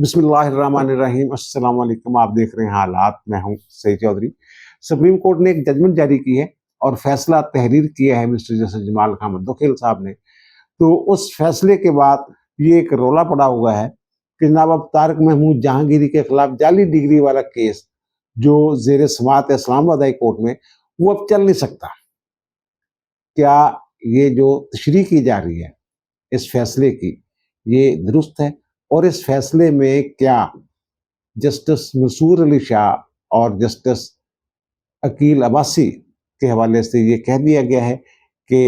बिस्मिल्लाहिर्रहमानिर्रहीम। अस्सलाम वालेकुम। आप देख रहे हैं हालात। मैं हूं सईद चौधरी। सुप्रीम कोर्ट ने एक जजमेंट जारी की है और फैसला तहरीर किया है मिस्टर जस्टिस जमाल खान मुद्दखिल साहब ने। तो उस फैसले के बाद ये एक रौला पड़ा हुआ है कि जनाब अब तारिक महमूद जहांगीरी के खिलाफ जाली डिग्री वाला केस जो जेर समात है इस्लामाबाद हाई कोर्ट में, वो अब चल नहीं सकता। क्या ये जो तशरीह की जा रही है इस फैसले की, ये दुरुस्त है? और इस फैसले में क्या जस्टिस मंसूर अली शाह और जस्टिस अकील अब्बासी के हवाले से ये कह दिया गया है कि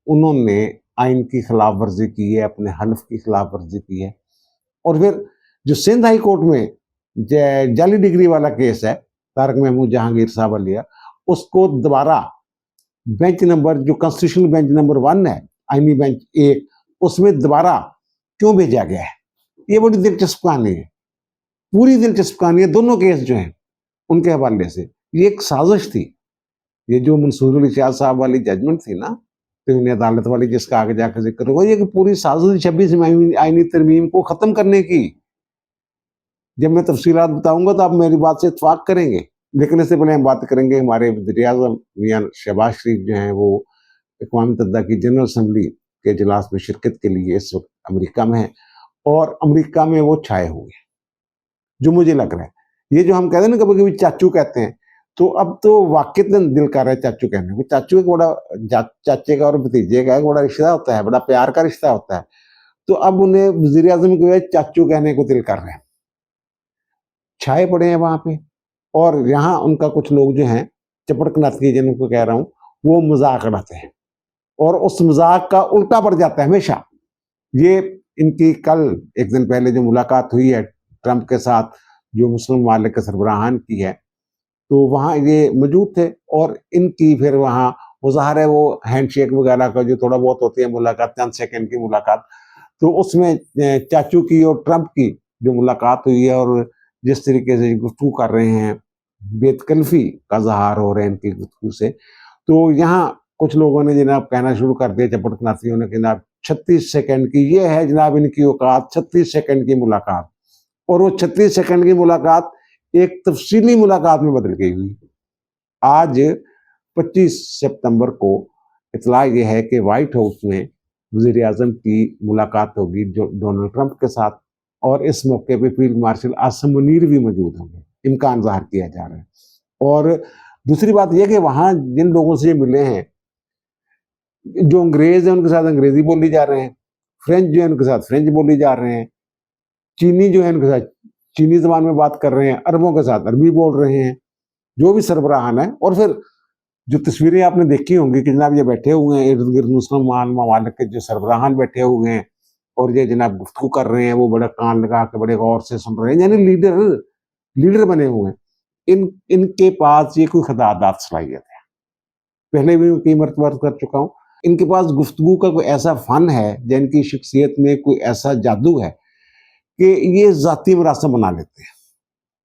उन्होंने आइन की खिलाफ वर्जी की है, अपने हल्फ की खिलाफ वर्जी की है। और फिर जो सिंध हाई कोर्ट में जाली डिग्री वाला केस है तारिक महमूद जहांगीर साहब वालिया, उसको दोबारा बेंच नंबर जो कॉन्स्टिट्यूशनल बेंच नंबर 1 है, आईनी बेंच 1, उसमें दोबारा क्यों भेजा गया है? ये बड़ी दिलचस्प कहानी है, पूरी दिलचस्प कहानी है। दोनों केस जो हैं उनके हवाले से ये एक साजिश थी। ये जो मंसूर अली शाह साहब वाली जजमेंट थी ना, तो अदालत वाली, जिसका आगे जाकर जिक्र होगा, ये कि पूरी साजिश 26वीं आईनी तरमीम को खत्म करने की। जब मैं तफसीलात बताऊंगा तो आप मेरी बात से इत्फाक करेंगे, लेकिन इससे पहले हम बात करेंगे हमारे वज़ीर-ए-आज़म मियां शहबाज शरीफ जो हैं वो अक़वाम मुत्तहिदा की जनरल असम्बली के इजलास में शिरकत के लिए इस वक्त अमेरिका में है और अमेरिका में वो छाए हुए हैं। जो मुझे लग रहा है, ये जो हम कहते हैं ना कभी कभी चाचू कहते हैं, तो अब तो वाक़ईतन दिल कर रहा है चाचू कहने को। चाचू एक बड़ा चाचे का और भतीजे का एक बड़ा रिश्ता होता है, बड़ा प्यार का रिश्ता होता है। तो अब उन्हें वज़ीर-ए-आज़म को चाचू कहने को दिल कर रहे हैं, छाए पड़े हैं वहां पे। और यहाँ उनका कुछ लोग जो हैं चपड़कनाती जिनको कह रहा हूँ, वो मजाक उड़ाते हैं और उस मजाक का उल्टा पड़ जाता है हमेशा। ये इनकी कल एक दिन पहले जो मुलाकात हुई है ट्रंप के साथ, जो मुस्लिम ममालिक के सरबराहान की है, तो वहाँ ये मौजूद थे और इनकी फिर वहाँ वो ज़ाहिर है वो हैंडशेक वगैरह का जो थोड़ा बहुत होती है मुलाकात, चंद सेकंड की मुलाकात, तो उसमें चाचू की और ट्रंप की जो मुलाकात हुई है और जिस तरीके से गुफ्तगू कर रहे हैं, बेतकल्फी का ज़हार हो रहा है इनकी गुफ्तगू से। तो यहाँ कुछ लोगों ने जनाब कहना शुरू कर दिया, चपड़कनाथियों ने, कि जनाब 36 सेकंड की ये है जनाब इनकी औकात, 36 सेकंड की मुलाकात। और वो 36 सेकंड की मुलाकात एक तफसीली मुलाकात में बदल गई हुई। आज 25 सितंबर को इतला ये है कि व्हाइट हाउस में वज़ीर आज़म की मुलाकात होगी जो डोनाल्ड ट्रंप के साथ, और इस मौके पे फील्ड मार्शल आसिम मुनीर भी मौजूद होंगे, इम्कान ज़ाहिर किया जा रहा है। और दूसरी बात यह कि वहाँ जिन लोगों से मिले हैं, जो अंग्रेज हैं उनके साथ अंग्रेजी बोली जा रहे हैं, फ्रेंच जो है उनके साथ फ्रेंच बोली जा रहे हैं, चीनी जो है उनके साथ चीनी जबान में बात कर रहे हैं, अरबों के साथ अरबी बोल रहे हैं, जो भी सरबराहान है। और फिर जो तस्वीरें आपने देखी होंगी कि जनाब ये बैठे हुए हैं इर्द गिर्द मुस्लिम ममालिक के जो सरबराहान बैठे हुए हैं और ये जनाब गुफ्तगू कर रहे हैं, वो बड़ा कान लगा के बड़े गौर से सुन रहे हैं, यानी लीडर बने हुए हैं। इनके पास ये कोई खदादात सलाहियत है, पहले भी मैं कई मरतबा कर चुका हूँ। इनके पास गुफ्तगू का कोई ऐसा फन है, जिनकी शख्सियत में कोई ऐसा जादू है कि ये जाती मरासम बना लेते हैं।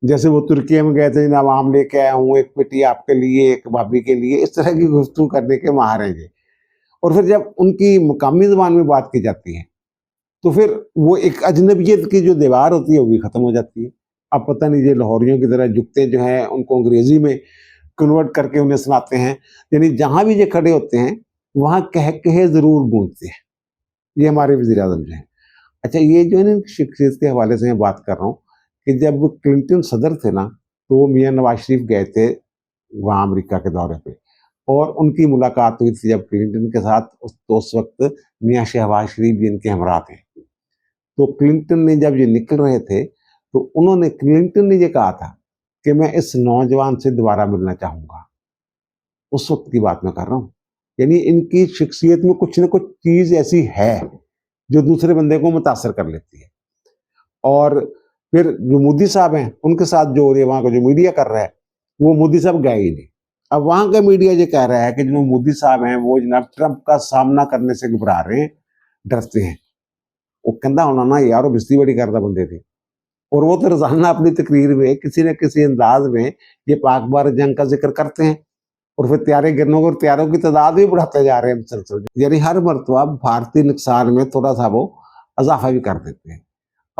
जैसे वो तुर्की में गए थे, जनाब आम लेके आया हूँ, एक पेटी आपके लिए, एक भाभी के लिए, इस तरह की गुफ्तगू करने के माहिर हैं ये। और फिर जब उनकी मकामी ज़बान में बात की जाती है तो फिर वो एक अजनबियत की जो दीवार होती है वो भी ख़त्म हो जाती है। अब पता नहीं ये लाहौरियों की तरह जुगते जो हैं उनको अंग्रेज़ी में कन्वर्ट करके उन्हें सुनाते हैं, यानी जहाँ भी ये खड़े होते हैं वहाँ कह कहे ज़रूर गूंजते हैं। ये हमारे वज़ीर-ए-आज़म जो हैं। अच्छा, ये जो है ना शख्सियत के हवाले से मैं बात कर रहा हूँ कि जब क्लिंटन सदर थे ना, तो मियां नवाज शरीफ गए थे वहाँ अमेरिका के दौरे पे और उनकी मुलाकात हुई थी जब क्लिंटन के साथ। तो उस वक्त मियां शहबाज शरीफ भी इनके हमरा थे। तो क्लिंटन ने जब ये निकल रहे थे तो क्लिंटन ने ये कहा था कि मैं इस नौजवान से दोबारा मिलना चाहूंगा। उस वक्त की बात मैं कर रहा हूँ। यानी इनकी शख्सियत में कुछ ना कुछ चीज ऐसी है जो दूसरे बंदे को मुतासर कर लेती है। और फिर जो मोदी साहब हैं उनके साथ जो वहाँ का जो मीडिया कर रहा है, वो मोदी साहब गए ही नहीं। अब वहाँ का मीडिया ये कह रहा है कि जो मोदी साहब हैं वो जनाब ट्रंप का सामना करने से घबरा रहे हैं, डरते हैं। वो कहता होना ना यार, वो बिस्ती बड़ी करता बंदे थे। और वो तो रोजाना अपनी तकरीर में किसी न किसी अंदाज में ये पाक भारत जंग का जिक्र करते हैं और फिर त्यारे गिरने और त्यारों की तादाद भी बढ़ाते जा रहे हैं मुसलसल। यानी हर मरतबा भारतीय नुकसान में थोड़ा सा वो इजाफा भी कर देते हैं।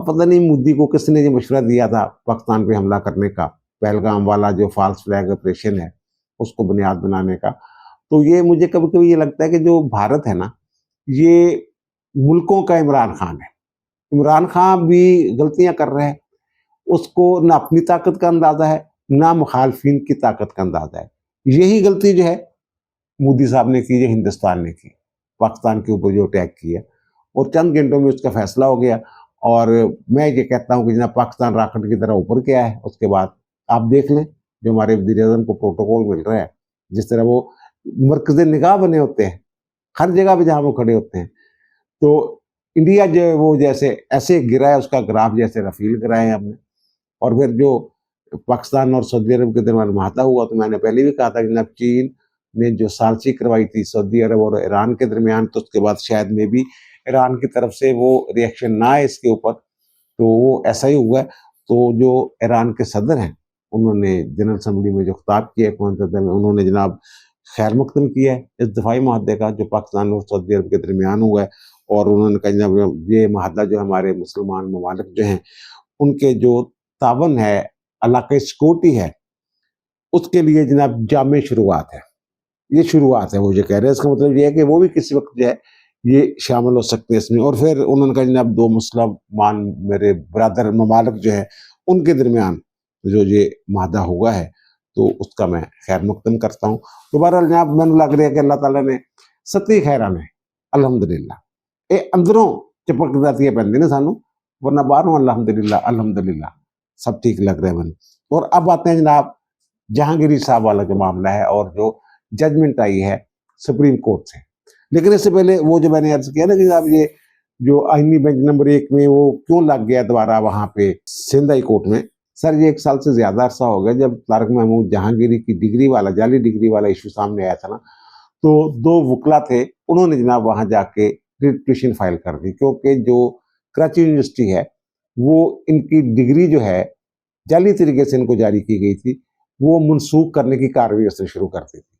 अब पता नहीं मोदी को किसने ये मशवरा दिया था पाकिस्तान पे हमला करने का, पहलगाम वाला जो फॉल्स फ्लैग ऑपरेशन है, उसको बुनियाद बनाने का। तो ये मुझे कभी-कभी ये लगता है कि जो भारत है ना, ये मुल्कों का इमरान खान है। इमरान खान भी गलतियाँ कर रहे हैं, उसको ना अपनी ताकत का अंदाज़ा है, ना मुखालफिन की ताकत का अंदाज़ा है। यही गलती जो है मोदी साहब ने की, जो हिंदुस्तान ने की, पाकिस्तान के ऊपर जो अटैक किया और चंद घंटों में उसका फैसला हो गया। और मैं ये कहता हूँ कि जनाब पाकिस्तान रॉकेट की तरह ऊपर गया है। उसके बाद आप देख लें जो हमारे वज़ीर-ए-आज़म को प्रोटोकॉल मिल रहा है, जिस तरह वो मरकज़ निगाह बने होते हैं, हर जगह पे जहाँ वो खड़े होते हैं। तो इंडिया जो है वो जैसे ऐसे गिरा है, उसका ग्राफ जैसे रफ़ील गिराए हैं हमने। और फिर जो पाकिस्तान और सऊदी अरब के दरमियान मुआहदा हुआ, तो मैंने पहले भी कहा था कि जनाब चीन ने जो साज़िश करवाई थी सऊदी अरब और ईरान के दरमियान, तो उसके बाद शायद मे बी ईरान की तरफ से वो रिएक्शन ना आए इसके ऊपर, तो वो ऐसा ही हुआ है। तो जो ईरान के सदर हैं, उन्होंने जनरल असम्बली में जो खिताब किया अक़वाम मुत्तहिदा में, उन्होंने जनाब खैर मकदम किया है इस दफ़ाई मुआहदे का जो पाकिस्तान और सऊदी अरब के दरमियान हुआ है। और उन्होंने कहा जनाब ये मुआहदा जो हमारे मुसलमान ममालिक जो हैं, उनके जो तावन है, इलाक़ाई सिक्योरिटी है, उसके लिए जनाब जामे शुरुआत है। ये शुरुआत है, वो ये कह रहे हैं। इसका मतलब ये है कि वो भी किसी वक़्त जो है ये शामिल हो सकते हैं इसमें। और फिर उन्होंने कहा जनाब 2 मुसलमान मेरे ब्रदर ममालिक जो हैं, उनके दरमियान जो ये मुआहदा हुआ है, तो उसका मैं खैर मकदम करता हूँ। तो बहरहाल जनाब मैनू लग रहा है कि अल्लाह ताला ने सत्ती खैरां ने अल्हम्दुलिल्लाह। ये अंदरों चपकदातियां पैंदी ने सानू, वरना बाहरों अल्हम्दुलिल्लाह अल्हम्दुलिल्लाह सब ठीक लग रहा है मैनू। और अब आते हैं जनाब जहांगीर साहब वाला जो मामला है और जो जजमेंट आई है सुप्रीम कोर्ट से। लेकिन इससे पहले वो जो मैंने अर्ज किया ना कि जनाब ये जो आईनी बेंच नंबर 1 में वो क्यों लग गया दोबारा वहाँ पे सिंध हाई कोर्ट में। सर ये 1 साल से ज़्यादा अरसा हो गया जब तारिक महमूद जहांगीरी की डिग्री वाला, जाली डिग्री वाला इशू सामने आया था ना, तो 2 वकला थे, उन्होंने जनाब वहाँ जाके रिट पिटीशन फाइल कर दी, क्योंकि जो कराची यूनिवर्सिटी है, वो इनकी डिग्री जो है जाली तरीके से इनको जारी की गई थी, वो मनसूख करने की कार्रवाई उसने शुरू कर दी थी।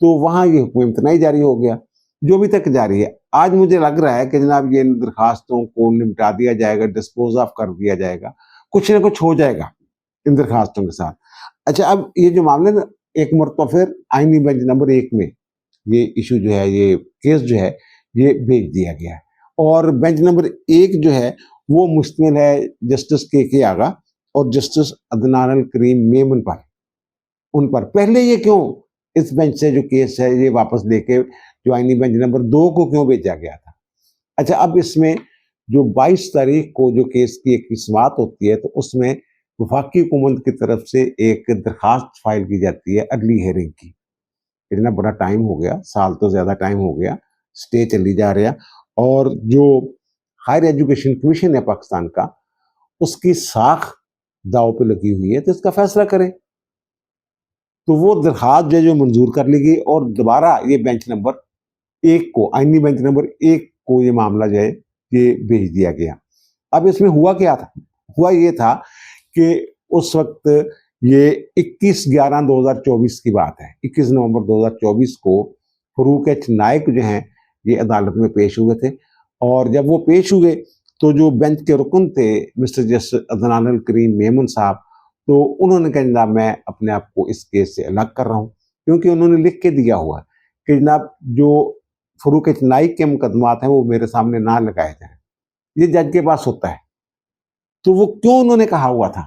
तो वहाँ ये हुक्म इम्तनाई जारी हो गया, जो अभी तक जारी है। आज मुझे लग रहा है कि जनाब ये इन दरखास्तों को निपटा दिया जाएगा, डिस्पोज ऑफ कर दिया जाएगा, कुछ ना कुछ हो जाएगा इन दरखास्तों के साथ। अच्छा, अब ये जो मामले ना एक मरतबा फिर आईनी बेंच नंबर 1 में ये इशू जो है, ये केस जो है, ये भेज दिया गया है। और बेंच नंबर 1 जो है वो मुश्तमिल है जस्टिस के आगा और जस्टिस अदनान अल करीम मेमन पर। उन पर पहले ये क्यों इस बेंच से जो केस है ये वापस लेके जो आईनी बेंच नंबर 2 को क्यों भेजा गया था। अच्छा, अब इसमें जो 22 तारीख को जो केस की एक समाअत होती है, तो उसमें वफाकी हुकूमत की तरफ से एक दरखास्त फाइल की जाती है अर्ली हेयरिंग की। इतना बड़ा टाइम हो गया, साल तो ज़्यादा टाइम हो गया, स्टे चली जा रहा। और जो हायर एजुकेशन कमीशन है पाकिस्तान का, उसकी साख दाव पे लगी हुई है, तो इसका फैसला करें। तो वो दरखास्त जो है जो मंजूर कर ली गई और दोबारा ये बेंच नंबर 1 को, आईनी बेंच नंबर 1 को ये मामला जो है ये भेज दिया गया। अब इसमें हुआ क्या था? हुआ ये था कि उस वक्त ये 21/11/2024 की बात है। 21 नवंबर 2024 को फरूक एच नाइक जो हैं ये अदालत में पेश हुए थे। और जब वो पेश हुए तो जो बेंच के रुकन थे मिस्टर जस्टिस अदनान अल करीम मेमन साहब, तो उन्होंने कहा जनाब मैं अपने आप को इस केस से अलग कर रहा हूँ, क्योंकि उन्होंने लिख के दिया हुआ है कि जनाब जो फरूक एच नाइक के मुकदमात हैं वो मेरे सामने ना लगाए जाएं, ये जज के पास होता है। तो वो क्यों उन्होंने कहा हुआ था,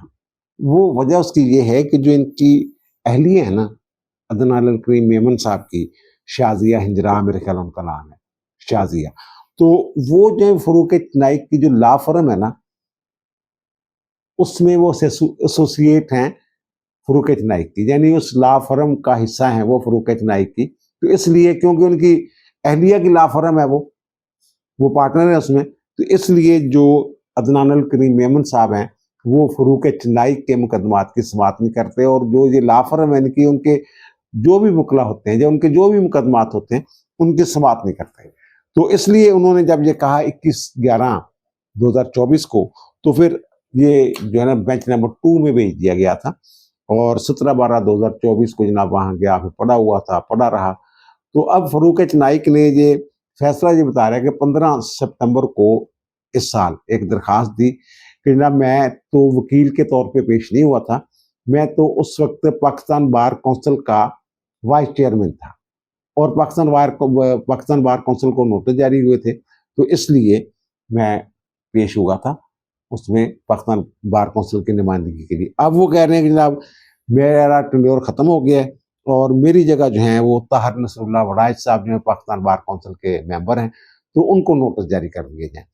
वो वजह उसकी ये है कि जो इनकी अहलिया है ना अदनान अल करीम मेमन साहब की, शाजिया हिंजरा मेरे ख्याल उनका नाम है, शाजिया, तो वो जो फरूक एच नाइक की जो लॉ फर्म है ना, उसमें वो एसोसिएट हैं फरूक एच नाइक की, यानी उस लॉ फर्म का हिस्सा है वो फरूक एच नाइक की। तो इसलिए क्योंकि उनकी अहलिया की लॉ फर्म है, वो पार्टनर है उसमें, तो इसलिए जो अदनान अल करीम मेमन साहब हैं वो फरूक एच नाइक के मुकदमात की समाअत नहीं करते। और जो ये लॉ फर्म है इनकी, उनके जो भी मुकला होते हैं, जो उनके जो भी मुकदमात होते हैं, उनकी समाअत नहीं करते। तो इसलिए उन्होंने जब ये कहा 21/11/2024 को, तो फिर ये जो है ना बेंच नंबर 2 में भेज दिया गया था। और 17/12/2024 को जनाब वहाँ गया, फिर पड़ा हुआ था, पड़ा रहा। तो अब फरूक एच नाइक ने ये फैसला ये बता रहा है कि 15 सितंबर को इस साल एक दरखास्त दी कि जनाब मैं तो वकील के तौर पे पेश नहीं हुआ था, मैं तो उस वक्त पाकिस्तान बार काउंसिल का वाइस चेयरमैन था और पाकिस्तान बार काउंसिल को नोटिस जारी हुए थे, तो इसलिए मैं पेश हुआ था उसमें पाकिस्तान बार काउंसिल की नुमाइंदगी के लिए। अब वो कह रहे हैं कि जनाब मेरा टेन्योर ख़त्म हो गया है और मेरी जगह जो है वो ताहिर नसरुल्लाह वड़ाइच साहब जो है पाकिस्तान बार काउंसिल के मेंबर हैं, तो उनको नोटिस जारी कर दिए जाए।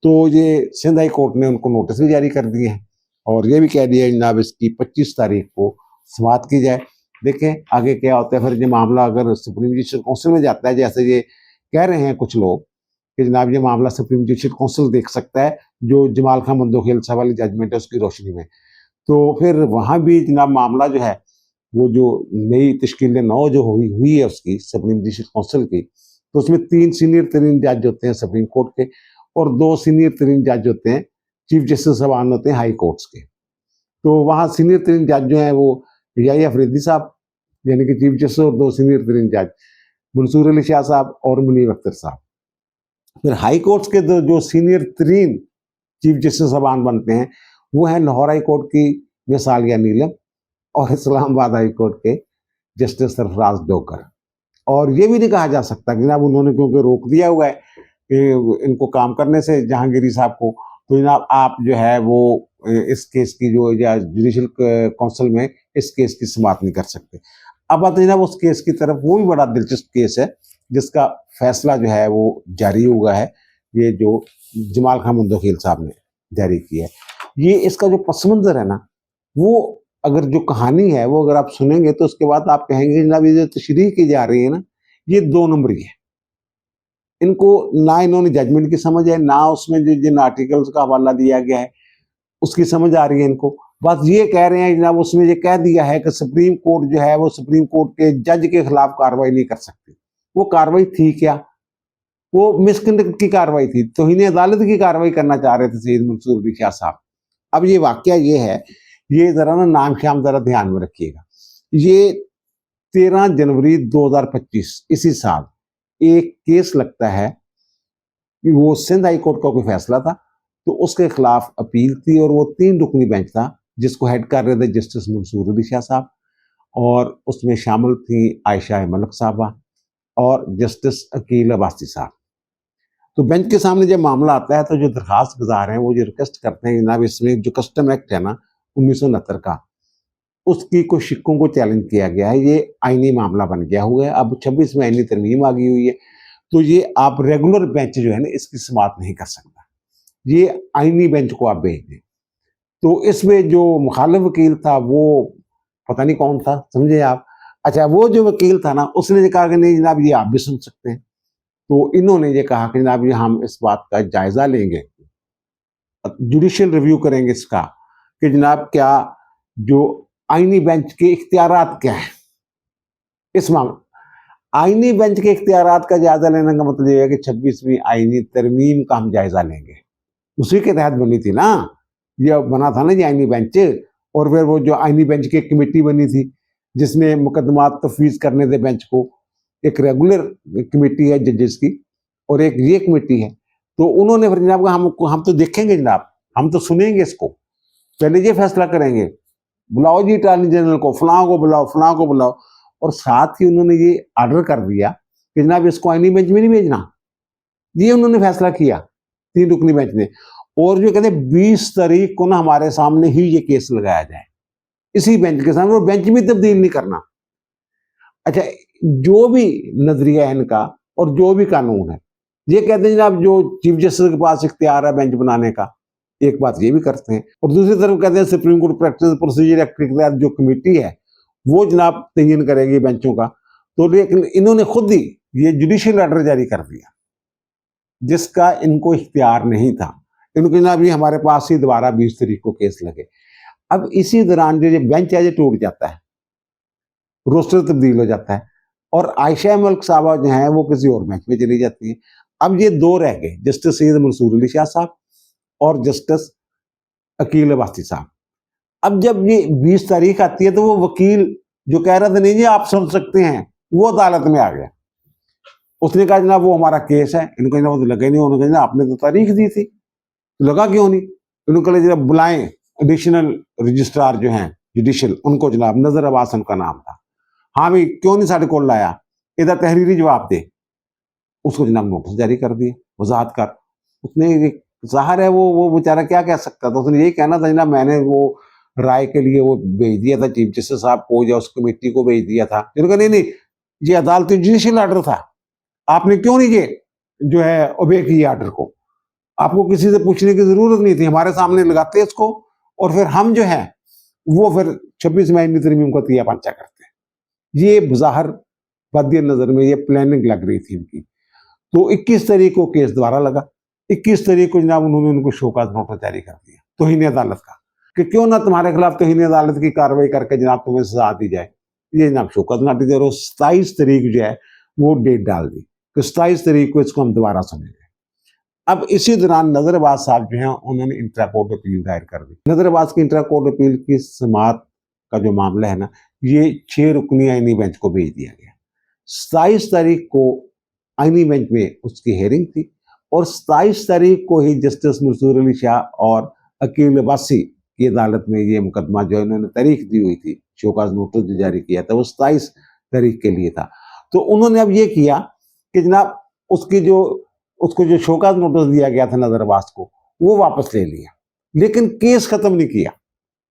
तो ये सिंध हाई कोर्ट ने उनको नोटिस भी जारी कर दिए हैं और ये भी कह दिया जनाब इसकी 25 तारीख को समाअत की जाए। देखें आगे क्या होता है। फिर ये मामला अगर सुप्रीम जुडिशल काउंसिल में जाता है, जैसे ये कह रहे हैं कुछ लोग कि जनाब ये मामला सुप्रीम जुडिशल काउंसिल देख सकता है, जो जमाल खान मंदोखेल साहब वाली जजमेंट है उसकी रोशनी में, तो फिर वहाँ भी जनाब मामला जो है वो जो नई तश्कील 9 जो हुई है उसकी सुप्रीम जुडिशल काउंसिल की, तो उसमें 3 सीनियर तरीन जज होते हैं सुप्रीम कोर्ट के और 2 सीनियर तरीन जज होते हैं चीफ जस्टिस साहबान होते हैं हाई कोर्ट्स के। तो वहाँ सीनियर तरीन जज जो हैं वो याही अफरीदी साहब यानी कि चीफ जस्टिस और 2 सीनियर तरीन जज मंसूर अली शाह साहब और मुनीर अख्तर साहब। फिर हाई कोर्ट्स के जो सीनियर तरीन चीफ जस्टिस साहबान बनते हैं वो हैं लाहौर हाई कोर्ट की मिसालिया नीलम और इस्लामाबाद हाई कोर्ट के जस्टिस सरफराज डोकर। और ये भी नहीं कहा जा सकता कि जनाब उन्होंने क्योंकि रोक दिया हुआ है कि इनको काम करने से जहांगीरी साहब को, तो जनाब आप जो है वो इस केस की जो या जुडिशल काउंसिल में इस केस की समाअत नहीं कर सकते। अब आते जनाब उस केस की तरफ, वो भी बड़ा दिलचस्प केस है जिसका फैसला जो है वो जारी हुआ है, ये जो जमाल खान मंदोखेल साहब ने जारी किया है। ये इसका जो पस मंज़र है ना, वो अगर जो कहानी है वो अगर आप सुनेंगे तो उसके बाद आप कहेंगे जनाब ये जो तशरीह की जा रही है ना, ये 2 नंबरी है। इनको ना इन्होंने जजमेंट की समझ है, ना उसमें जो जिन आर्टिकल्स का हवाला दिया गया है उसकी समझ आ रही है इनको। बस ये कह रहे हैं जनाब उसमें ये कह दिया है कि सुप्रीम कोर्ट जो है वो सुप्रीम कोर्ट के जज के खिलाफ कार्रवाई नहीं कर सकती। वो कार्रवाई थी क्या? वो मिसकंडक्ट की कार्रवाई थी, तौहीन अदालत की कार्रवाई करना चाह रहे थे सैयद मंसूर अली शाह साहब। अब ये वाकया ये है, ये जरा ना नाम ख्याम जरा ध्यान में रखिएगा। ये 13 जनवरी 2025 इसी साल एक केस लगता है कि वो सिंध हाई कोर्ट का कोई फैसला था, तो उसके खिलाफ अपील थी और वो 3 रुकनी बेंच था जिसको हेड कर रहे थे जस्टिस मंसूर अली शाह साहब और उसमें शामिल थी आयशा मलिक साहबा और जस्टिस अकील अब्बासी साहब। तो बेंच के सामने जब मामला आता है तो जो दरखास्त गुजार हैं वो ये रिक्वेस्ट करते हैं जनाब इसमें जो कस्टम एक्ट है ना 1969 का, उसकी कुछ शिक्कों को चैलेंज किया गया है, ये आईनी मामला बन गया हुआ है। अब 26 में आईनी तरमीम आ गई हुई है, तो ये आप रेगुलर बेंच जो है ना इसकी समाअत नहीं कर सकता, ये आईनी बेंच को आप भेज दें। तो इसमें जो मुखालिफ वकील था वो पता नहीं कौन था, समझे आप। अच्छा, वो जो वकील था ना उसने कहा कि नहीं जनाब ये आप भी सुन सकते हैं, तो इन्होंने ये कहा कि जनाब ये हम इस बात का जायजा लेंगे, जुडिशियल रिव्यू करेंगे इसका कि जनाब क्या जो आईनी बेंच के इख्तियारात क्या है इस मामले। आईनी बेंच के इख्तियारात का जायजा लेने का मतलब ये है कि 26वीं आईनी तरमीम का हम जायजा लेंगे, उसी के तहत बनी थी ना, ये बना था ना ये आईनी बेंच। और फिर वो जो आईनी बेंच की कमेटी बनी थी जिसने मुकदमात तफवीज़ करने थे बेंच को, एक रेगुलर कमेटी है जजेस की और एक ये कमेटी है, तो उन्होंने फिर जनाब हम तो देखेंगे जनाब, हम तो सुनेंगे इसको, पहले ये फैसला करेंगे, बुलाओ जी अटॉर्नी जनरल को, फलां को बुलाओ, फलां को बुलाओ। और साथ ही उन्होंने ये ऑर्डर कर दिया कि जनाब इसको आईनी बेंच में नहीं भेजना, ये उन्होंने फैसला किया 3 रुकनी बेंच ने। और जो कहते 20 तारीख को ना हमारे सामने ही ये केस लगाया जाए, इसी बेंच के सामने, और बेंच भी तब्दील नहीं करना। अच्छा, जो भी नजरिया है इनका और जो भी कानून है, ये कहते हैं जनाब जो चीफ जस्टिस के पास इख्तियार है बेंच बनाने का, एक बात ये भी करते हैं, और दूसरी तरफ कहते हैं supreme court practice procedure act के तहत जो कमेटी है वो जनाब तयन करेगी बेंचों का। तो लेकिन इन्होंने खुद ही ये जुडिशियल ऑर्डर जारी कर दिया जिसका इनको इख्तियार नहीं था। इनको जनाब ये हमारे पास ही दोबारा 20 तारीख को केस लगे। अब इसी दौरान जो बेंच है ये टूट जाता है, रोस्टर तब्दील हो जाता है और आयशा मलिक साहबा जो हैं वो किसी और बेंच में चली जाती हैं। अब ये 2 रह गए, जस्टिस सैयद मंसूर अली शाह साहब और जस्टिस अकील अब्बासी साहब। अब जब ये 20 तारीख आती है तो वो वकील जो कह रहा था नहीं जी आप सुन सकते हैं, वो अदालत में आ गया। उसने कहा जनाब वो हमारा केस है, इनको जनाब लगा ही नहीं, उन्होंने कहा आपने तो तारीख दी थी, लगा क्यों नहीं। उन्होंने जनाब बुलाएं एडिशनल रजिस्ट्रार जो हैं जुडिशियल, उनको जनाब, नजर अब्बास उनका नाम था। हाँ भाई क्यों नहीं साढ़े को लाया, इधर तहरीरी जवाब दे। उसको जनाब नोटिस जारी कर दिए वजाहत कर। उसने जाहिर है वो बेचारा क्या कह सकता था, उसने यही कहना था जनाब मैंने वो राय के लिए वो भेज दिया था चीफ जस्टिस साहब को या उस कमेटी को भेज दिया था। जिन्होंने कहा नहीं नहीं, ये अदालती जुडिशियल आर्डर था, आपने क्यों नहीं ये जो है ओबे किया आर्डर को, आपको किसी से पूछने की जरूरत नहीं थी, हमारे सामने लगाते इसको और फिर हम जो है वो फिर 26 मई तरमीम को तिया पंचा करते हैं। ये बाहर बदी नजर में ये प्लानिंग लग रही थी इनकी। तो 21 तारीख को केस दोबारा लगा। 21 तारीख को जनाब उन्होंने उनको शोकाज नोटिस जारी कर दिया तौहीन अदालत का, कि क्यों ना तुम्हारे खिलाफ तौहीन अदालत की कार्रवाई करके जनाब तुम्हें सजा दी जाए। ये जनाब शोकाज नोटिस दे रहे। 27 तारीख जो है वो डेट डाल दी कि 27 तारीख को इसको हम दोबारा सुनेंगे। अब इसी दौरान नजर अब्बास साहब जो है उन्होंने इंट्रा कोर्ट अपील दायर कर दी। नजर अब्बास की इंट्रा कोर्ट अपील की समाअत का जो मामला है ना, ये 6 रुकनी आईनी बेंच को भेज दिया गया। 27 तारीख को आईनी बेंच में उसकी हेयरिंग थी और 27 तारीख को ही जस्टिस मंसूर अली शाह और अकील अब्बासी की अदालत में ये मुकदमा जो इन्होंने तारीख दी हुई थी, शोकाज नोटिस जो जारी किया था वो 27 तारीख के लिए था। तो उन्होंने अब ये किया कि जनाब उसको जो शोकाज नोटिस दिया गया था नजर अब्बास को वो वापस ले लिया, लेकिन केस खत्म नहीं किया।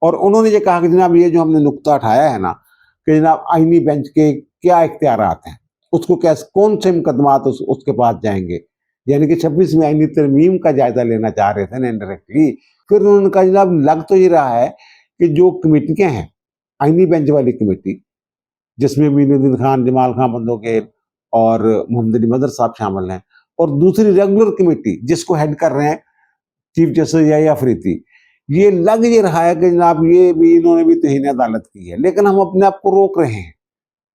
और उन्होंने ये कहा कि जनाब ये जो हमने नुक्ता उठाया है ना कि जनाब आईनी बेंच के क्या इख्तियारात हैं, उसको कैसे कौन से मुकदमात उसके पास जाएंगे, यानी कि 26 में आईनी तरमीम का जायजा लेना चाह रहे थे ना इनडायरेक्टली। फिर उन्होंने कहा जनाब लग तो ये रहा है कि जो कमेटियां हैं आईनी बेंच वाली कमेटी, जिसमें मीनुद्दीन खान, जमाल खान बंदोखेल और मोहम्मद अली मदर साहब शामिल हैं, और दूसरी रेगुलर कमेटी जिसको हेड कर रहे हैं चीफ जस्टिस या अफरीदी, ये लग ये रहा है कि जनाब ये भी इन्होंने भी तौहीन अदालत की है, लेकिन हम अपने आप को रोक रहे हैं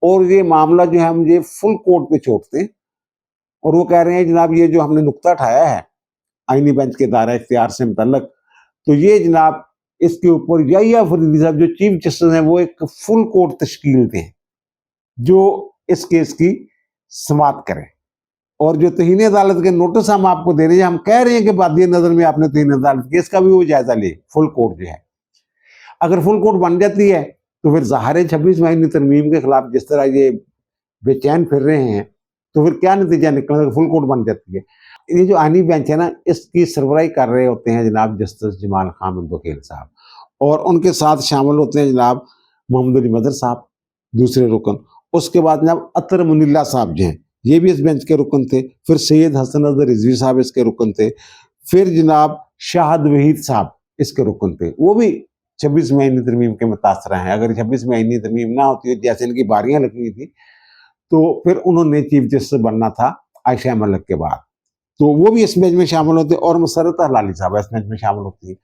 और ये मामला जो है हम ये फुल कोर्ट पे छोड़ते हैं। और वो कह रहे हैं जनाब ये जो हमने नुक्ता उठाया है आईनी बेंच के दायरा इख्तियार से मुतल्लक, तो ये जनाब इसके ऊपर या अफरीदी साहब जो चीफ जस्टिस हैं वो एक फुल कोर्ट तश्कील दें जो इस केस की समाअत करें। और जो तौहीन अदालत के नोटिस हम आपको दे रहे हैं, हम कह रहे हैं कि बादी नजर में आपने तौहीन अदालत केस का भी वो जायजा ले, फुल कोर्ट जो है। अगर फुल कोर्ट बन जाती है तो फिर ज़ाहिर है 26 मई तरमीम के खिलाफ जिस तरह ये बेचैन फिर रहे हैं, तो फिर क्या नतीजा निकलेगा, फुल कोर्ट बन जाती है। ये जो आईनी बेंच है ना, इसकी सरबराही कर रहे होते हैं जनाब जस्टिस जमाल खान बंदोखेल साहब, और उनके साथ शामिल होते हैं जनाब मोहम्मद अली मदर साहब दूसरे रुकन। उसके बाद जनाब अतर मुनिल्ला साहब जो हैं ये भी इस बेंच के रुकन थे। फिर सैयद हसन अजहर रिजवी साहब इसके रुकन थे। फिर जनाब शाहद वहीद साहब इसके रुकन थे, वो भी 26 मई तरमीम के मुतासरा हैं। अगर 26 मई तरमीम ना होती, जैसे इनकी बारियां लगी हुई थी, तो फिर उन्होंने चीफ जस्टिस बनना था आयशा मलिक के बाद, तो वो भी इस बेंच में शामिल होते और मुसरत हलाली साहब इस बेंच में शामिल होती।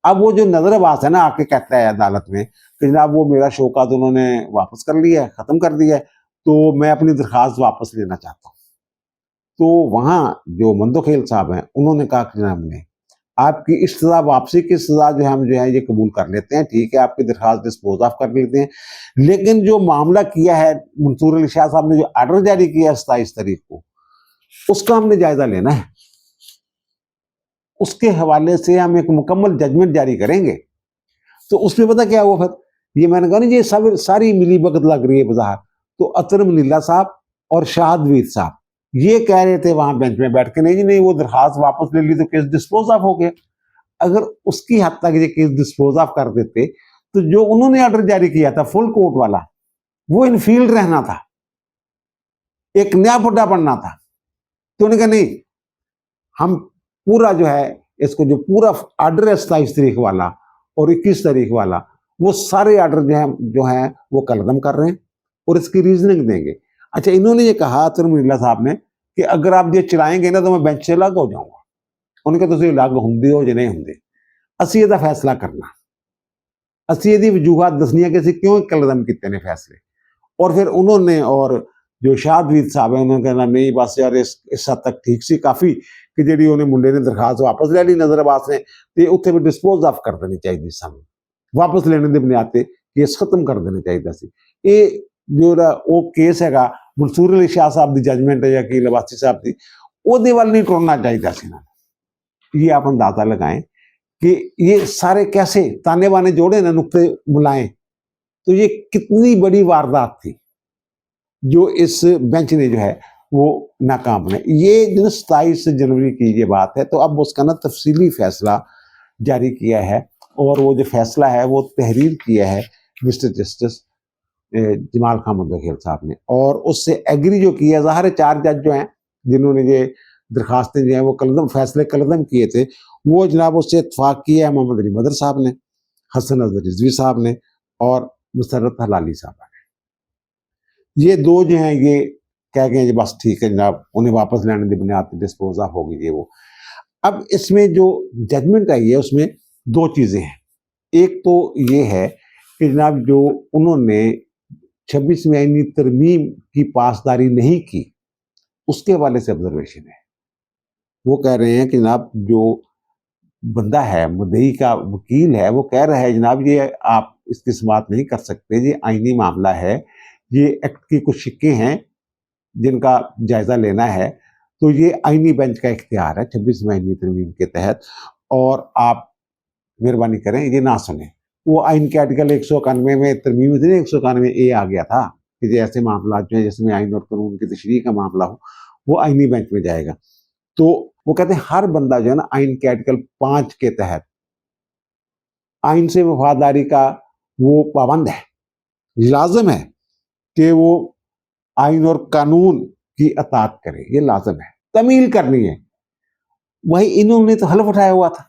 अब वो जो नजर अब्बास है ना आके कहता है अदालत में कि जनाब वो मेरा शोकाज उन्होंने वापस कर लिया है, खत्म कर दिया है, तो मैं अपनी दरख्वास्त वापस लेना चाहता हूँ। तो वहां जो बंदोखेल साहब हैं उन्होंने कहा कि जनाब ने आपकी इस सजा वापसी की सजा जो हम जो है ये कबूल कर लेते हैं, ठीक है आपकी दरख्वास्त डिस्पोज ऑफ कर लेते हैं, लेकिन जो मामला किया है मंसूर अली शाह साहब ने जो आर्डर जारी किया है 27 तारीख को, उसका हमने जायजा लेना है, उसके हवाले से हम एक मुकम्मल जजमेंट जारी करेंगे। तो उसमें पता क्या हुआ फिर, ये मैंने कहा ना ये सब सारी मिली भगत लग रही है बाजार। तो अतर मुनिल्ला साहब और शाहद वहीद साहब ये कह रहे थे वहां बेंच में बैठ के, नहीं जी नहीं वो दरखास्त वापस ले ली तो केस डिस्पोज ऑफ हो गया। अगर उसकी हद तक ये केस डिस्पोज ऑफ कर देते तो जो उन्होंने ऑर्डर जारी किया था फुल कोर्ट वाला, वो इन फील्ड रहना था, एक नया फुड्डा पड़ना था। तो उन्होंने कहा नहीं, हम पूरा जो है इसको जो पूरा ऑर्डर है 27 तारीख वाला और 21 तारीख वाला, वो सारे ऑर्डर जो है वो कलदम कर रहे हैं और इसकी रीजनिंग देंगे। अच्छा, इन्होंने ये कहा अतर मुनिल्ला साहब ने कि अगर आप ये चलाएंगे ना तो मैं बेंच से अलग हो जाऊंगा। उन्होंने कहा तुम अलग होंगे हो या नहीं होंगे, असी ਇਹਦਾ फैसला करना, असी ਇਹਦੀ वजूहत दसनिया कि क्यों कलदम किए ने फैसले। और फिर उन्होंने और जो शाहद वहीद साहब है उन्होंने कहना नहीं बस यार इस हद तक ठीक सी काफ़ी कि जी उन्हें मुंडे ने दरखास्त वापस ले ली नजर अब्बास ने, तो उत्थे भी डिस्पोज ऑफ कर देनी चाहिए, सानू वापस लेने के बुनियाद पर केस खत्म कर देने चाहिए सी। ये जो वो केस है मंसूर अली शाह साहब की जजमेंट है या अकील अब्बासी साहब की, वो वाल नहीं टुरना चाहिए सी ना। ये आप अंदाजा लगाएं कि ये सारे कैसे ताने बाने जोड़े ना, नुक्ते बुलाएं, तो ये कितनी बड़ी वारदात थी जो इस बेंच ने जो है वो नाकाम बनाई। ये जो 27 जनवरी की ये बात है, तो अब उसका ना तफसीली फैसला जारी किया है, और वो जो फैसला है वो तहरीर किया है मिस्टर जस्टिस जमाल खान मुद्दखेल साहब ने, और उससे एग्री जो किया, ज़ाहिर है 4 जज जो हैं जिन्होंने ये दरखास्तें जो हैं वो कलदम फैसले कलदम किए थे, वो जनाब उससे इत्फाक किया है मोहम्मद अली मदर साहब ने, हसन अजहर रिजवी साहब ने और मुसर्रत हलाली साहब ने। ये 2 जो हैं ये कह गए बस ठीक है जनाब, उन्हें वापस लेने की बुनियाद पर डिस्पोज ऑफ होगी ये वो। अब इसमें जो जजमेंट आई है उसमें 2 चीज़ें हैं। एक तो ये है कि जनाब जो उन्होंने 26वीं आईनी तरमीम की पासदारी नहीं की, उसके हवाले से ऑब्जर्वेशन है। वो कह रहे हैं कि जनाब जो बंदा है, मुद्दई का वकील है, वो कह रहा है जनाब ये आप इसकी समाअत नहीं कर सकते, ये आईनी मामला है, ये एक्ट की कुछ शिक्के हैं जिनका जायज़ा लेना है, तो ये आईनी बेंच का इख्तियार है 26वीं आईनी तरमीम के तहत, और आप मेहरबानी करें ये ना सुने। वो आइन के आर्टिकल 191 में तरमीम थी ना, 191 ए आ गया था कि जैसे मामला जो है जिसमें आइन और कानून की तशरीह का मामला हो वो आइनी बेंच में जाएगा। तो वो कहते हैं हर बंदा जो है ना आइन के आर्टिकल 5 के तहत आइन से वफादारी का वो पाबंद है, लाजम है कि वो आइन और कानून की अतात करे, ये लाजम है, तमील करनी है। वही इन्होंने तो हल्फ उठाया हुआ था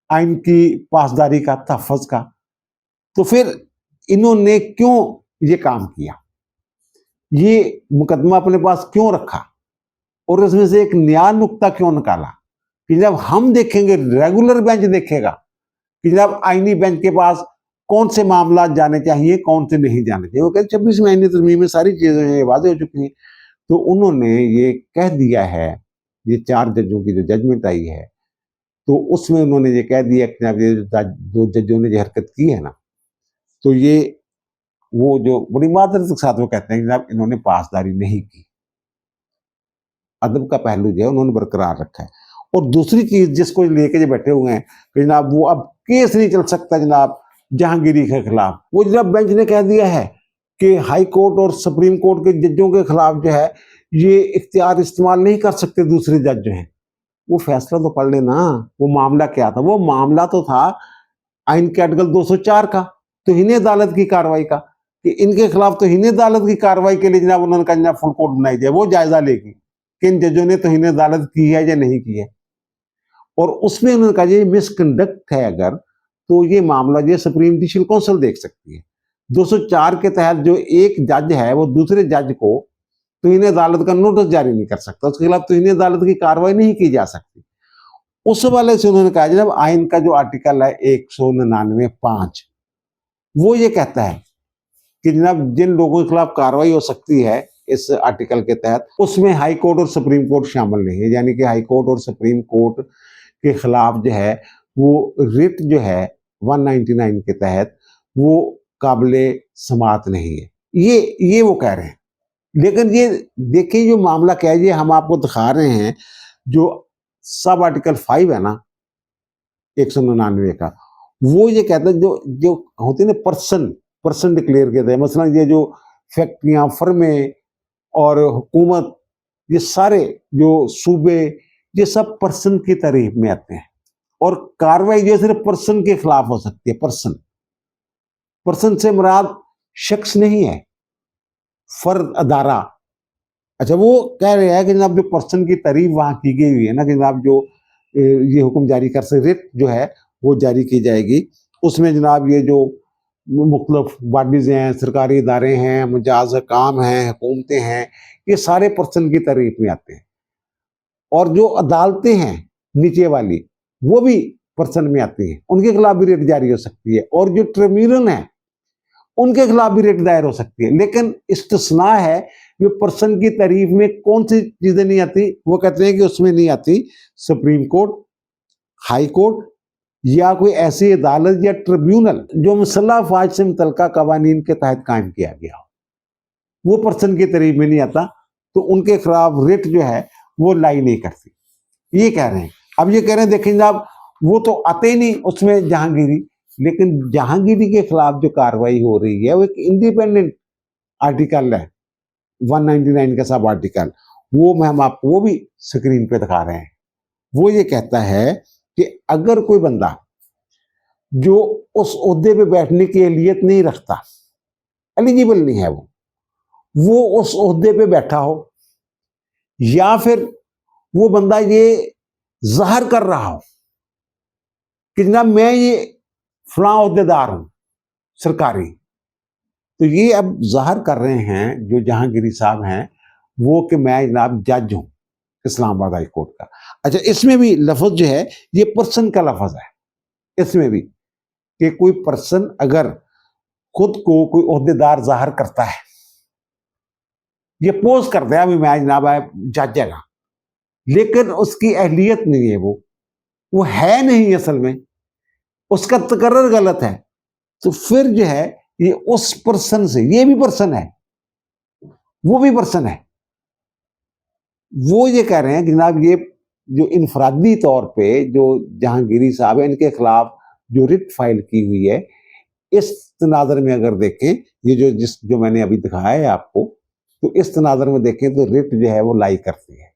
आइन की पासदारी का, तहफ़्फ़ुज़ का, तो फिर इन्होंने क्यों ये काम किया, ये मुकदमा अपने पास क्यों रखा, और इसमें से एक नया नुक्ता क्यों निकाला कि जब हम देखेंगे, रेगुलर बेंच देखेगा कि जब आईनी बेंच के पास कौन से मामला जाने चाहिए, कौन से नहीं जाने चाहिए। वो कहते 26वीं आईनी तरमीम में सारी चीजें वाज़ेह हो चुकी हैं। तो उन्होंने ये कह दिया है, ये 4 जजों की जो जजमेंट आई है, तो उसमें उन्होंने ये कह दिया कि जब ये 2 जजों ने ये हरकत की है ना, तो ये वो जो बड़ी मादरत के साथ वो कहते हैं कि जनाब इन्होंने पासदारी नहीं की, अदब का पहलू जो है उन्होंने बरकरार रखा है। और दूसरी चीज जिसको लेके जो बैठे हुए हैं कि जनाब वो अब केस नहीं चल सकता जनाब जहांगीरी के खिलाफ, वो जनाब बेंच ने कह दिया है कि हाई कोर्ट और सुप्रीम कोर्ट के जजों के खिलाफ जो है ये इख्तियार इस्तेमाल नहीं कर सकते दूसरे जज जो हैं। वो फैसला तो पढ़ लेना, वो मामला क्या था, वो मामला तो था आइन के आर्टिकल 204 का, तौहीन अदालत की कार्रवाई का, कि इनके खिलाफ तौहीन अदालत की कार्रवाई के लिए जनाब उन्होंने कहा जनाब फुल कोर्ट बनाई जाए, वो जायजा लेगी कि इन जजों ने तौहीन अदालत की है या नहीं की है। और उसमें उन्होंने कहा ये मिसकंडक्ट है अगर, तो ये मामला ये सुप्रीम जुडिशल काउंसिल देख सकती है। 204 के तहत जो एक जज है वो दूसरे जज को तौहीन अदालत का नोटिस जारी नहीं कर सकता, उसके खिलाफ तौहीन अदालत की कार्रवाई नहीं की जा सकती। उस वाले से उन्होंने कहा जनाब आइन का जो आर्टिकल है 199(5) वो ये कहता है कि जनाब जिन लोगों के खिलाफ कार्रवाई हो सकती है इस आर्टिकल के तहत, उसमें हाई कोर्ट और सुप्रीम कोर्ट शामिल नहीं है, यानी कि हाई कोर्ट और सुप्रीम कोर्ट के खिलाफ जो है वो रिट जो है 199 के तहत वो काबिले समात नहीं है, ये वो कह रहे हैं। लेकिन ये देखिए जो मामला क्या है, ये हम आपको दिखा रहे हैं जो सब आर्टिकल 5 है ना 199 का, वो ये कहता है जो जो होते हैं ना पर्सन डिक्लेयर करते हैं, मसलन ये जो फैक्ट्रियां, फर्में और हुकूमत, ये सारे जो सूबे, ये सब पर्सन की तारीफ में आते हैं, और कार्रवाई जो सिर्फ पर्सन के खिलाफ हो सकती है। पर्सन से मुराद शख्स नहीं है, फर्द, अदारा। अच्छा, वो कह रहे हैं कि जनाब जो पर्सन की तारीफ वहां की गई हुई है ना कि जनाब जो ये हुक्म जारी कर सकते, रिट जो है वो जारी की जाएगी, उसमें जनाब ये जो मुख्तलिफ बॉडीज हैं, सरकारी इदारे हैं, मुजाज काम हैं, हुकूमतें हैं, ये सारे पर्सन की तारीफ में आते हैं। और जो अदालतें हैं नीचे वाली वो भी पर्सन में आती हैं, उनके खिलाफ भी रिट जारी हो सकती है, और जो ट्रिब्यूनल है उनके खिलाफ भी रिट दायर हो सकती है। लेकिन इस्तिस्ना है जो पर्सन की तारीफ में कौन सी चीजें नहीं आती, वो कहते हैं कि उसमें नहीं आती सुप्रीम कोर्ट, हाई कोर्ट या कोई ऐसी अदालत या ट्रिब्यूनल जो मुसल्लह अफवाज से मुतल्लिका कवानीन के तहत कायम किया गया हो, वो पर्सन की तारीफ में नहीं आता, तो उनके खिलाफ रिट जो है वो लाई नहीं करती, ये कह रहे हैं। अब ये कह रहे हैं देखें जनाब वो तो आते ही नहीं उसमें जहांगीरी। लेकिन जहांगीरी के खिलाफ जो कार्रवाई हो रही है वो एक इंडिपेंडेंट आर्टिकल है, 199 का सब आर्टिकल। वो मैं हम आपको वो भी स्क्रीन पे दिखा रहे हैं। वो ये कहता है कि अगर कोई बंदा जो उस ओहदे पे बैठने की अहलियत नहीं रखता, एलिजिबल नहीं है, वो उस ओहदे पे बैठा हो, या फिर वो बंदा ये जाहिर कर रहा हो कि जनाब मैं ये फलां ओहदेदार हूं सरकारी, तो ये अब जाहिर कर रहे हैं जो जहांगीरी साहब हैं वो कि मैं जनाब जज हूं इस्लामाबाद हाई कोर्ट का। अच्छा, इसमें भी लफ्ज जो है ये पर्सन का लफ्ज है, इसमें भी कि कोई पर्सन अगर खुद को कोई ओहदेदार जाहिर करता है, ये पोज करता है अभी मैं जनाब जज है, लेकिन उसकी अहलियत नहीं है, वो है नहीं असल में, उसका तकर्रर गलत है, तो फिर जो है ये उस पर्सन से, ये भी पर्सन है वो भी पर्सन है, वो ये कह रहे हैं कि जनाब ये जो इनफरादी तौर पे जो जहांगीरी साहब है इनके खिलाफ जो रिट फाइल की हुई है, इस तनाजर में अगर देखें, ये जो मैंने अभी दिखाया है आपको, तो इस तनाजर में देखें तो रिट जो है वो लाई करती है।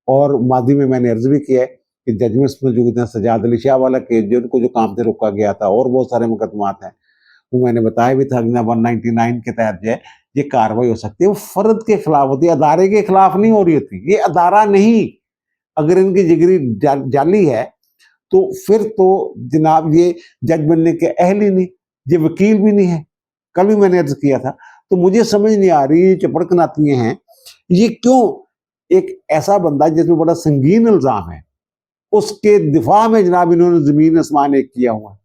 और मादी में मैंने अर्ज भी किया है कि जजमेंट्स में जो सजाद अली शाह वाला केस जिनको जो काम से रोका गया था और बहुत सारे मुकदमात हैं, वो मैंने बताया भी था कि 199 के तहत जो है ये कार्रवाई हो सकती है, वो फर्द के खिलाफ होती है, अदारे के खिलाफ नहीं हो रही होती। ये अदारा नहीं, अगर इनकी जिगरी जाली है तो फिर तो जनाब ये जज बनने के अहल ही नहीं, ये वकील भी नहीं है। कल भी मैंने अर्ज किया था। तो मुझे समझ नहीं आ रही, चपड़कनाती हैं ये क्यों, एक ऐसा बंदा जिसमें बड़ा संगीन इल्जाम है उसके दिफा में जनाब इन्होंने जमीन आसमान एक किया हुआ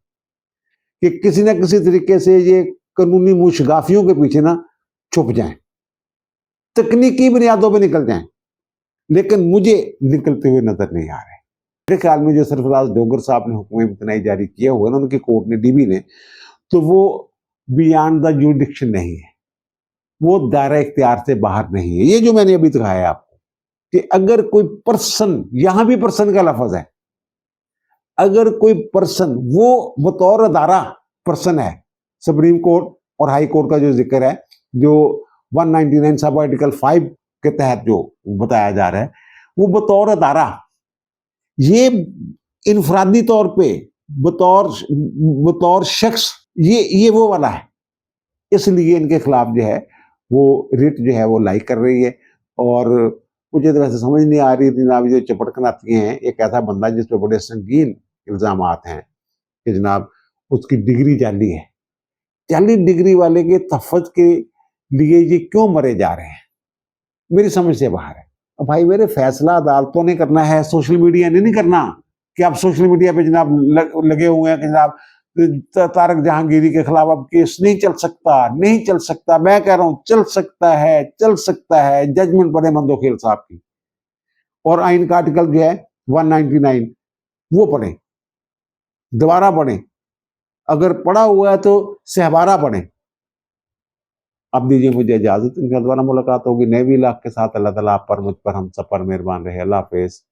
कि किसी न किसी तरीके से ये कानूनी मुशगाफियों के पीछे ना छुप जाएं, तकनीकी बुनियादों पे निकल जाएं, लेकिन मुझे निकलते हुए नजर नहीं आ रहे। मेरे ख्याल में जो सरफराज डोगर साहब ने हुक्म इम्तनाई जारी किया हुआ है उनकी कोर्ट ने, डीबी ने, तो वो बियॉन्ड द जुडिक्शन नहीं है, वो दायरा इख्तियार से बाहर नहीं है। ये जो मैंने अभी दिखाया आपको कि अगर कोई पर्सन, यहां भी पर्सन का लफ्ज है, अगर कोई पर्सन वो बतौर अदारा पर्सन है, सुप्रीम कोर्ट और हाई कोर्ट का जो जिक्र है, जो 199 सब आर्टिकल 5 के तहत जो बताया जा रहा है, वो बतौर अदारा, ये इनफरादी तौर पे बतौर शख्स, ये वो वाला है, इसलिए इनके खिलाफ जो है वो रिट जो है वो लाइक कर रही है। और मुझे तो वैसे समझ नहीं आ रही जनाब जो चपड़कनाती हैं, एक ऐसा बंदा जिस पे बड़े संगीन इल्जाम हैं कि जनाब उसकी डिग्री जाली है, जाली डिग्री वाले के तहफ़्फ़ुज़ के लिए ये क्यों मरे जा रहे हैं, मेरी समझ से बाहर है। अब भाई मेरे फैसला अदालतों ने करना है, सोशल मीडिया ने नहीं करना कि आप सोशल मीडिया पे जनाब लगे हुए हैं कि जनाब तारक जहांगीरी के खिलाफ अब केस नहीं चल सकता, नहीं चल सकता। मैं कह रहा हूं चल सकता है, चल सकता है। जजमेंट पढ़े मंदोखेल साहब की और आइन का आर्टिकल जो है 199 वो पढ़े, दोबारा पढ़े, अगर पढ़ा हुआ है तो सहबारा पढ़े। अब दीजिए मुझे इजाजत, इनका दोबारा मुलाकात होगी नए भी इलाक के साथ। अल्लाह ताला आप पर, मुझ पर, हम सब पर मेहरबान रहे। अल्लाह हाफिज।